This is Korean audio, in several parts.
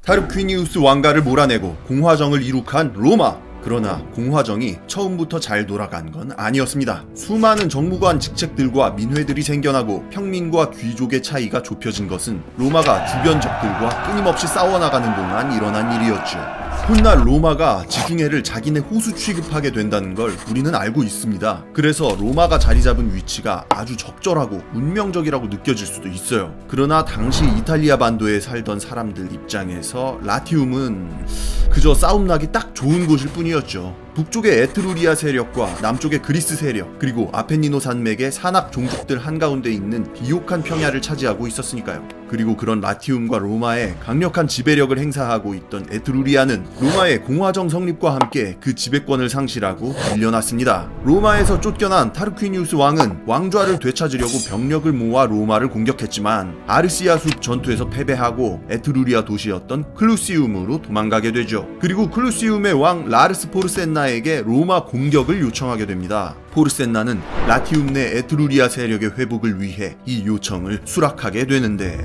타르퀴니우스 왕가를 몰아내고 공화정을 이룩한 로마. 그러나 공화정이 처음부터 잘 돌아간 건 아니었습니다. 수많은 정무관 직책들과 민회들이 생겨나고 평민과 귀족의 차이가 좁혀진 것은 로마가 주변 적들과 끊임없이 싸워나가는 동안 일어난 일이었죠. 훗날 로마가 지중해를 자기네 호수 취급하게 된다는 걸 우리는 알고 있습니다. 그래서 로마가 자리 잡은 위치가 아주 적절하고 운명적이라고 느껴질 수도 있어요. 그러나 당시 이탈리아 반도에 살던 사람들 입장에서 라티움은 그저 싸움나기 딱 좋은 곳일 뿐이었죠. 북쪽의 에트루리아 세력과 남쪽의 그리스 세력, 그리고 아펜니노 산맥의 산악 종족들 한가운데 있는 비옥한 평야를 차지하고 있었으니까요. 그리고 그런 라티움과 로마에 강력한 지배력을 행사하고 있던 에트루리아는 로마의 공화정 성립과 함께 그 지배권을 상실하고 밀려났습니다. 로마에서 쫓겨난 타르퀴니우스 왕은 왕좌를 되찾으려고 병력을 모아 로마를 공격했지만 아르시아 숲 전투에서 패배하고 에트루리아 도시였던 클루시움으로 도망가게 되죠. 그리고 클루시움의 왕 라르스 포르센나에게 로마 공격을 요청하게 됩니다. 포르센나는 라티움 내 에트루리아 세력의 회복을 위해 이 요청을 수락하게 되는데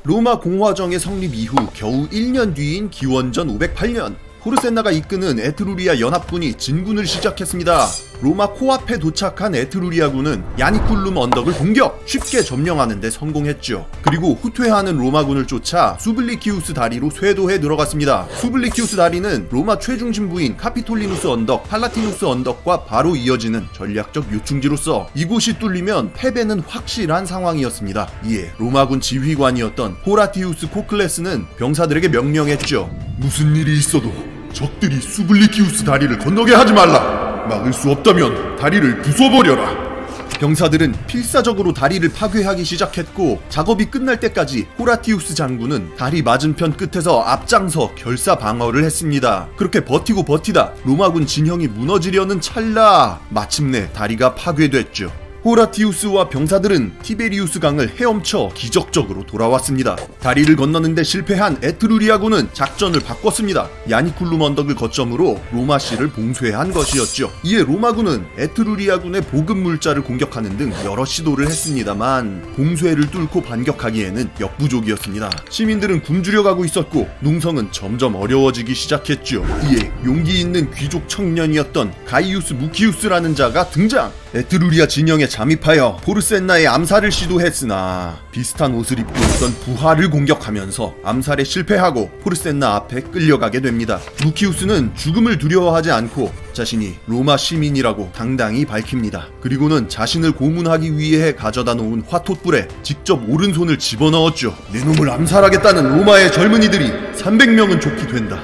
로마 공화정의 성립 이후 겨우 1년 뒤인 기원전 508년 포르센나가 이끄는 에트루리아 연합군이 진군을 시작했습니다. 로마 코앞에 도착한 에트루리아군은 야니쿨룸 언덕을 공격! 쉽게 점령하는 데 성공했죠. 그리고 후퇴하는 로마군을 쫓아 수블리키우스 다리로 쇄도해 들어갔습니다. 수블리키우스 다리는 로마 최중심부인 카피톨리누스 언덕, 팔라티누스 언덕과 바로 이어지는 전략적 요충지로서 이곳이 뚫리면 패배는 확실한 상황이었습니다. 이에 로마군 지휘관이었던 호라티우스 코클레스는 병사들에게 명령했죠. 무슨 일이 있어도 적들이 수블리키우스 다리를 건너게 하지 말라. 막을 수 없다면 다리를 부숴버려라. 병사들은 필사적으로 다리를 파괴하기 시작했고 작업이 끝날 때까지 호라티우스 장군은 다리 맞은편 끝에서 앞장서 결사 방어를 했습니다. 그렇게 버티고 버티다 로마군 진영이 무너지려는 찰나 마침내 다리가 파괴됐죠. 호라티우스와 병사들은 티베리우스 강을 헤엄쳐 기적적으로 돌아왔습니다. 다리를 건너는데 실패한 에트루리아군은 작전을 바꿨습니다. 야니쿨룸 언덕을 거점으로 로마시를 봉쇄한 것이었죠. 이에 로마군은 에트루리아군의 보급 물자를 공격하는 등 여러 시도를 했습니다만 봉쇄를 뚫고 반격하기에는 역부족이었습니다. 시민들은 굶주려가고 있었고 농성은 점점 어려워지기 시작했죠. 이에 용기 있는 귀족 청년이었던 가이우스 무키우스라는 자가 등장! 에트루리아 진영에 잠입하여 포르센나의 암살을 시도했으나 비슷한 옷을 입고 있던 부하를 공격하면서 암살에 실패하고 포르센나 앞에 끌려가게 됩니다. 무키우스는 죽음을 두려워하지 않고 자신이 로마 시민이라고 당당히 밝힙니다. 그리고는 자신을 고문하기 위해 가져다 놓은 화톳불에 직접 오른손을 집어넣었죠. 내 놈을 암살하겠다는 로마의 젊은이들이 300명은 좋게 된다.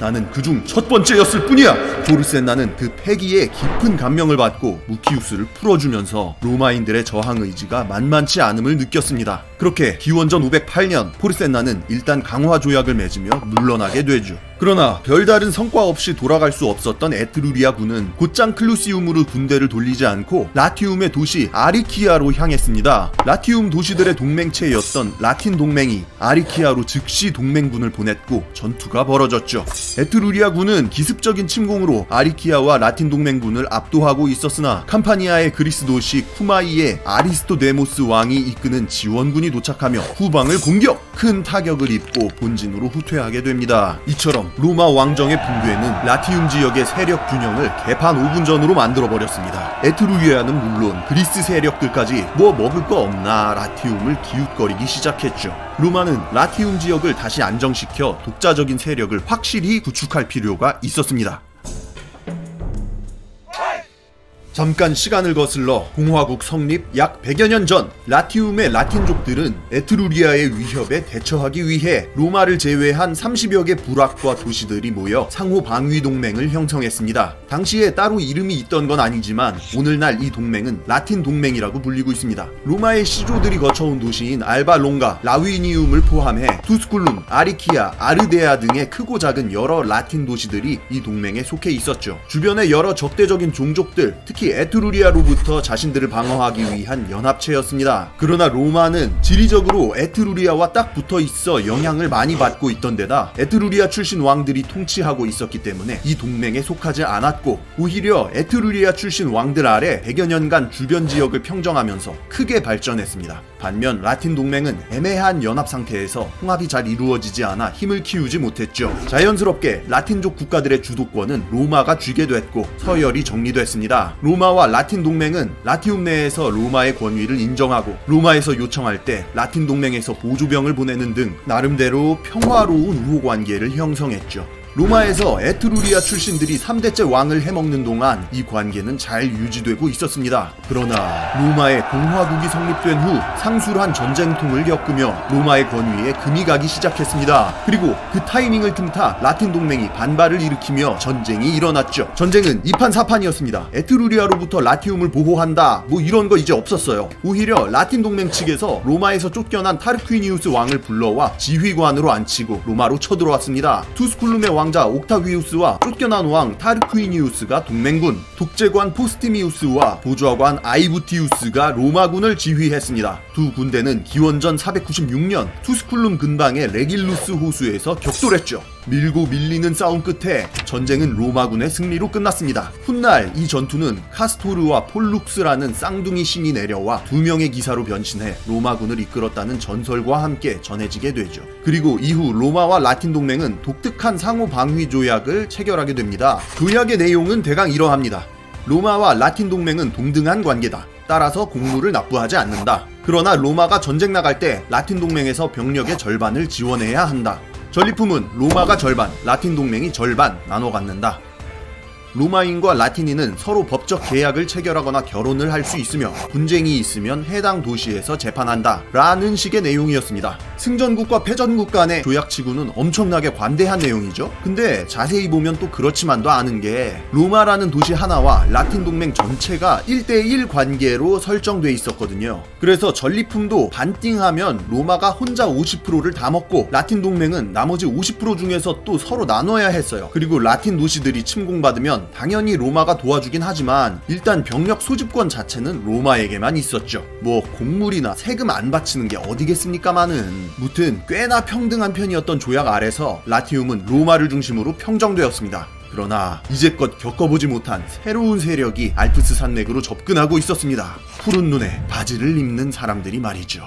나는 그중 첫 번째였을 뿐이야. 포르센나는 그 패기에 깊은 감명을 받고 무키우스를 풀어주면서 로마인들의 저항 의지가 만만치 않음을 느꼈습니다. 그렇게 기원전 508년 포르센나는 일단 강화 조약을 맺으며 물러나게 되죠. 그러나 별다른 성과 없이 돌아갈 수 없었던 에트루리아군은 곧장 클루시움으로 군대를 돌리지 않고 라티움의 도시 아리키아로 향했습니다. 라티움 도시들의 동맹체였던 라틴 동맹이 아리키아로 즉시 동맹군을 보냈고 전투가 벌어졌죠. 에트루리아군은 기습적인 침공으로 아리키아와 라틴 동맹군을 압도하고 있었으나 캄파니아의 그리스 도시 쿠마이에 아리스토데모스 왕이 이끄는 지원군이 도착하며 후방을 공격! 큰 타격을 입고 본진으로 후퇴하게 됩니다. 이처럼 로마 왕정의 붕괴는 라티움 지역의 세력 균형을 개판 5분 전으로 만들어버렸습니다. 에트루리아는 물론 그리스 세력들까지 뭐 먹을 거 없나 라티움을 기웃거리기 시작했죠. 로마는 라티움 지역을 다시 안정시켜 독자적인 세력을 확실히 구축할 필요가 있었습니다. 잠깐 시간을 거슬러 공화국 성립 약 100여 년 전 라티움의 라틴족들은 에트루리아의 위협에 대처하기 위해 로마를 제외한 30여 개 부락과 도시들이 모여 상호 방위 동맹을 형성했습니다. 당시에 따로 이름이 있던 건 아니지만 오늘날 이 동맹은 라틴 동맹이라고 불리고 있습니다. 로마의 시조들이 거쳐온 도시인 알바 롱가, 라위니움을 포함해 투스쿨룸, 아리키아, 아르데아 등의 크고 작은 여러 라틴 도시들이 이 동맹에 속해 있었죠. 주변의 여러 적대적인 종족들, 특히 마치 에트루리아로부터 자신들을 방어하기 위한 연합체였습니다. 그러나 로마는 지리적으로 에트루리아와 딱 붙어 있어 영향을 많이 받고 있던 데다 에트루리아 출신 왕들이 통치하고 있었기 때문에 이 동맹에 속하지 않았고, 오히려 에트루리아 출신 왕들 아래 100여 년간 주변 지역을 평정하면서 크게 발전했습니다. 반면 라틴 동맹은 애매한 연합 상태에서 통합이 잘 이루어지지 않아 힘을 키우지 못했죠. 자연스럽게 라틴족 국가들의 주도권은 로마가 쥐게 됐고 서열이 정리됐습니다. 로마와 라틴 동맹은 라티움 내에서 로마의 권위를 인정하고 로마에서 요청할 때 라틴 동맹에서 보조병을 보내는 등 나름대로 평화로운 우호관계를 형성했죠. 로마에서 에트루리아 출신들이 3대째 왕을 해먹는 동안 이 관계는 잘 유지되고 있었습니다. 그러나 로마의 공화국이 성립된 후 상술한 전쟁통을 겪으며 로마의 권위에 금이 가기 시작했습니다. 그리고 그 타이밍을 틈타 라틴 동맹이 반발을 일으키며 전쟁이 일어났죠. 전쟁은 2판 4판이었습니다. 에트루리아로부터 라티움을 보호한다 뭐 이런 거 이제 없었어요. 오히려 라틴 동맹 측에서 로마에서 쫓겨난 타르퀴니우스 왕을 불러와 지휘관으로 앉히고 로마로 쳐들어왔습니다. 투스쿨룸의 왕자 옥타비우스와 쫓겨난 왕 타르퀴니우스가 동맹군, 독재관 포스티미우스와 보좌관 아이부티우스가 로마군을 지휘했습니다. 두 군대는 기원전 496년 투스쿨룸 근방의 레길루스 호수에서 격돌했죠. 밀고 밀리는 싸움 끝에 전쟁은 로마군의 승리로 끝났습니다. 훗날 이 전투는 카스토르와 폴룩스라는 쌍둥이 신이 내려와 2명의 기사로 변신해 로마군을 이끌었다는 전설과 함께 전해지게 되죠. 그리고 이후 로마와 라틴 동맹은 독특한 상호 방위 조약을 체결하게 됩니다. 조약의 내용은 대강 이러합니다. 로마와 라틴 동맹은 동등한 관계다. 따라서 공물을 납부하지 않는다. 그러나 로마가 전쟁 나갈 때 라틴 동맹에서 병력의 절반을 지원해야 한다. 전리품은 로마가 절반, 라틴 동맹이 절반 나눠 갖는다. 로마인과 라틴인은 서로 법적 계약을 체결하거나 결혼을 할 수 있으며 분쟁이 있으면 해당 도시에서 재판한다 라는 식의 내용이었습니다. 승전국과 패전국 간의 조약치고는 엄청나게 관대한 내용이죠. 근데 자세히 보면 또 그렇지만도 않은 게 로마라는 도시 하나와 라틴 동맹 전체가 1대1 관계로 설정돼 있었거든요. 그래서 전리품도 반띵하면 로마가 혼자 50%를 다 먹고 라틴 동맹은 나머지 50% 중에서 또 서로 나눠야 했어요. 그리고 라틴 도시들이 침공받으면 당연히 로마가 도와주긴 하지만 일단 병력 소집권 자체는 로마에게만 있었죠. 뭐 공물이나 세금 안 바치는 게 어디겠습니까마는. 무튼 꽤나 평등한 편이었던 조약 아래서 라티움은 로마를 중심으로 평정되었습니다. 그러나 이제껏 겪어보지 못한 새로운 세력이 알프스 산맥으로 접근하고 있었습니다. 푸른 눈에 바지를 입는 사람들이 말이죠.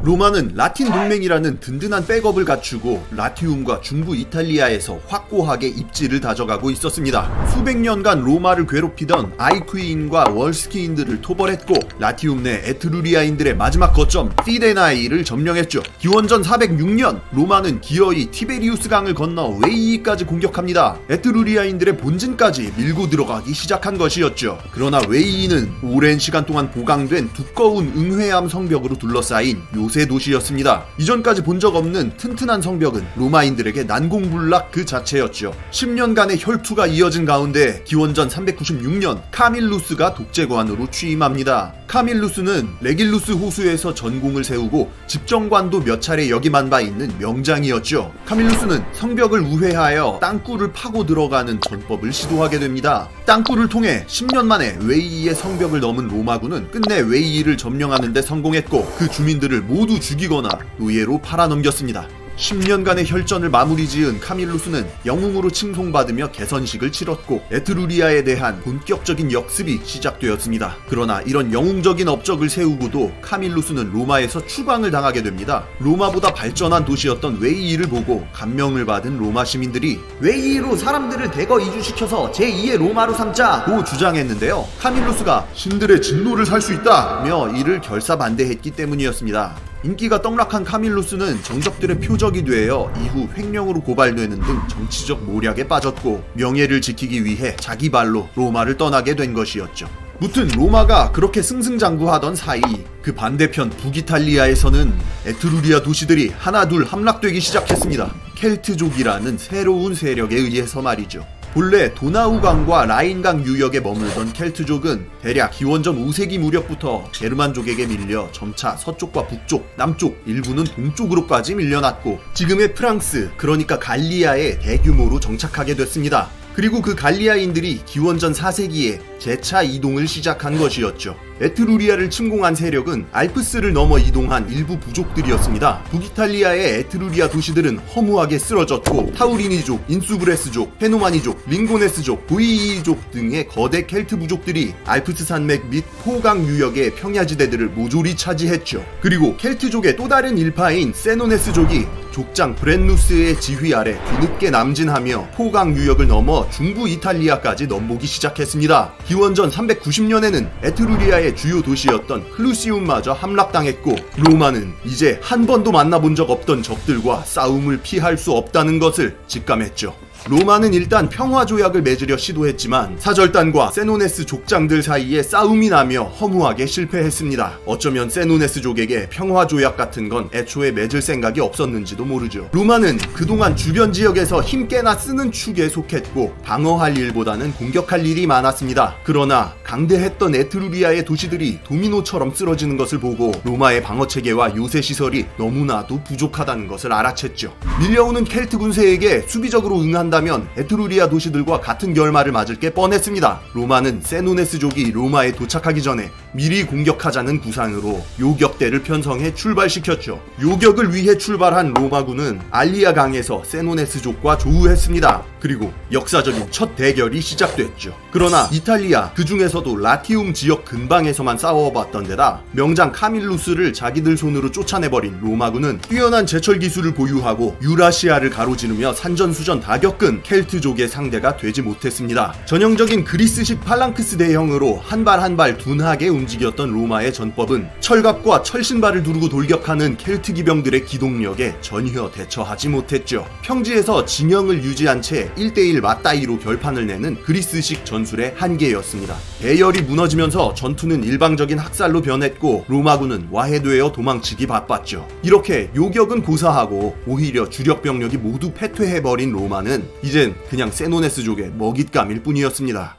로마는 라틴 동맹이라는 든든한 백업을 갖추고 라티움과 중부 이탈리아에서 확고하게 입지를 다져가고 있었습니다. 수백 년간 로마를 괴롭히던 아이퀴인과 월스키인들을 토벌했고 라티움 내 에트루리아인들의 마지막 거점 피데나이를 점령했죠. 기원전 406년 로마는 기어이 티베리우스 강을 건너 웨이이까지 공격합니다. 에트루리아인들의 본진까지 밀고 들어가기 시작한 것이었죠. 그러나 웨이이는 오랜 시간 동안 보강된 두꺼운 응회암 성벽으로 둘러싸인 요새 도시였습니다. 이전까지 본 적 없는 튼튼한 성벽은 로마인들에게 난공불락 그 자체였죠. 10년간의 혈투가 이어진 가운데 기원전 396년 카밀루스가 독재관으로 취임합니다. 카밀루스는 레길루스 호수에서 전공을 세우고 집정관도 몇 차례 역임한 바 있는 명장이었죠. 카밀루스는 성벽을 우회하여 땅굴을 파고 들어가는 전법을 시도하게 됩니다. 땅굴을 통해 10년 만에 웨이이의 성벽을 넘은 로마군은 끝내 웨이이를 점령하는 데 성공했고 그 주민들을 모두 죽이거나 노예로 팔아넘겼습니다. 10년간의 혈전을 마무리 지은 카밀루스는 영웅으로 칭송받으며 개선식을 치렀고 에트루리아에 대한 본격적인 역습이 시작되었습니다. 그러나 이런 영웅적인 업적을 세우고도 카밀루스는 로마에서 추방을 당하게 됩니다. 로마보다 발전한 도시였던 웨이이를 보고 감명을 받은 로마 시민들이 웨이이로 사람들을 대거 이주시켜서 제2의 로마로 삼자고 주장했는데요. 카밀루스가 신들의 진노를 살 수 있다며 이를 결사반대했기 때문이었습니다. 인기가 떡락한 카밀루스는 정적들의 표적이 되어 이후 횡령으로 고발되는 등 정치적 모략에 빠졌고 명예를 지키기 위해 자기 발로 로마를 떠나게 된 것이었죠. 무튼 로마가 그렇게 승승장구하던 사이 그 반대편 북이탈리아에서는 에트루리아 도시들이 하나둘 함락되기 시작했습니다. 켈트족이라는 새로운 세력에 의해서 말이죠. 본래 도나우강과 라인강 유역에 머물던 켈트족은 대략 기원전 5세기 무렵부터 게르만족에게 밀려 점차 서쪽과 북쪽, 남쪽, 일부는 동쪽으로까지 밀려났고 지금의 프랑스, 그러니까 갈리아에 대규모로 정착하게 됐습니다. 그리고 그 갈리아인들이 기원전 4세기에 재차 이동을 시작한 것이었죠. 에트루리아를 침공한 세력은 알프스를 넘어 이동한 일부 부족들이었습니다. 북이탈리아의 에트루리아 도시들은 허무하게 쓰러졌고 타우리니족, 인수브레스족, 페노마니족, 링고네스족, 보이이족 등의 거대 켈트 부족들이 알프스 산맥 및 포강 유역의 평야지대들을 모조리 차지했죠. 그리고 켈트족의 또 다른 일파인 세노네스족이 족장 브렌누스의 지휘 아래 뒤늦게 남진하며 포강 유역을 넘어 중부 이탈리아까지 넘보기 시작했습니다. 기원전 390년에는 에트루리아의 주요 도시였던 클루시움마저 함락당했고 로마는 이제 한 번도 만나본 적 없던 적들과 싸움을 피할 수 없다는 것을 직감했죠. 로마는 일단 평화조약을 맺으려 시도했지만 사절단과 세노네스 족장들 사이에 싸움이 나며 허무하게 실패했습니다. 어쩌면 세노네스족에게 평화조약 같은 건 애초에 맺을 생각이 없었는지도 모르죠. 로마는 그동안 주변 지역에서 힘께나 쓰는 축에 속했고 방어할 일보다는 공격할 일이 많았습니다. 그러나 강대했던 에트루리아의 도시들이 도미노처럼 쓰러지는 것을 보고 로마의 방어체계와 요새시설이 너무나도 부족하다는 것을 알아챘죠. 밀려오는 켈트 군세에게 수비적으로 응한다면 에트루리아 도시들과 같은 결말을 맞을 게 뻔했습니다. 로마는 세노네스족이 로마에 도착하기 전에 미리 공격하자는 구상으로 요격대를 편성해 출발시켰죠. 요격을 위해 출발한 로마군은 알리아 강에서 세노네스족과 조우했습니다. 그리고 역사적인 첫 대결이 시작됐죠. 그러나 이탈리아, 그 중에서도 라티움 지역 근방에서만 싸워봤던 데다 명장 카밀루스를 자기들 손으로 쫓아내버린 로마군은 뛰어난 제철 기술을 보유하고 유라시아를 가로지르며 산전수전 다 겪은 켈트족의 상대가 되지 못했습니다. 전형적인 그리스식 팔랑크스 대형으로 한 발 한 발 둔하게 움직였던 로마의 전법은 철갑과 철신발을 두르고 돌격하는 켈트 기병들의 기동력에 전혀 대처하지 못했죠. 평지에서 진영을 유지한 채 1대1 맞다이로 결판을 내는 그리스식 전술의 한계였습니다. 대열이 무너지면서 전투는 일방적인 학살로 변했고 로마군은 와해되어 도망치기 바빴죠. 이렇게 요격은 고사하고 오히려 주력 병력이 모두 패퇴해버린 로마는 이젠 그냥 세노네스족의 먹잇감일 뿐이었습니다.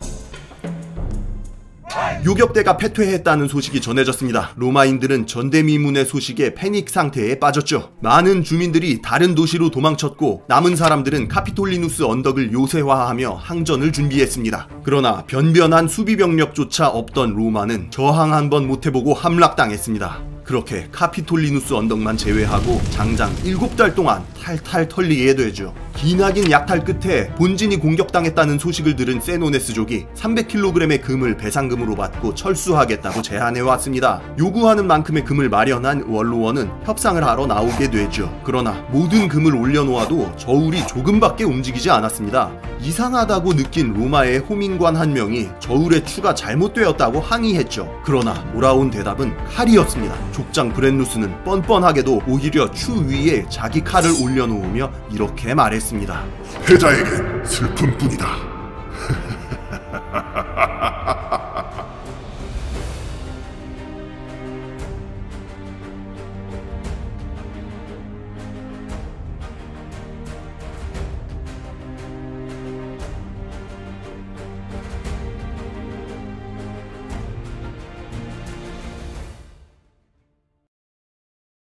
요격대가 패퇴했다는 소식이 전해졌습니다. 로마인들은 전대미문의 소식에 패닉 상태에 빠졌죠. 많은 주민들이 다른 도시로 도망쳤고 남은 사람들은 카피톨리누스 언덕을 요새화하며 항전을 준비했습니다. 그러나 변변한 수비병력조차 없던 로마는 저항 한번 못해보고 함락당했습니다. 그렇게 카피톨리누스 언덕만 제외하고 장장 7달 동안 탈탈 털리게 되죠. 기나긴 약탈 끝에 본진이 공격당했다는 소식을 들은 세노네스족이 300kg의 금을 배상금으로 받고 철수하겠다고 제안해왔습니다. 요구하는 만큼의 금을 마련한 원로원은 협상을 하러 나오게 되죠. 그러나 모든 금을 올려놓아도 저울이 조금밖에 움직이지 않았습니다. 이상하다고 느낀 로마의 호민관 한 명이 저울의 추가 잘못되었다고 항의했죠. 그러나 돌아온 대답은 칼이었습니다. 족장 브렌누스는 뻔뻔하게도 오히려 추 위에 자기 칼을 올려놓으며 이렇게 말했습니다. 패자에겐 슬픔뿐이다.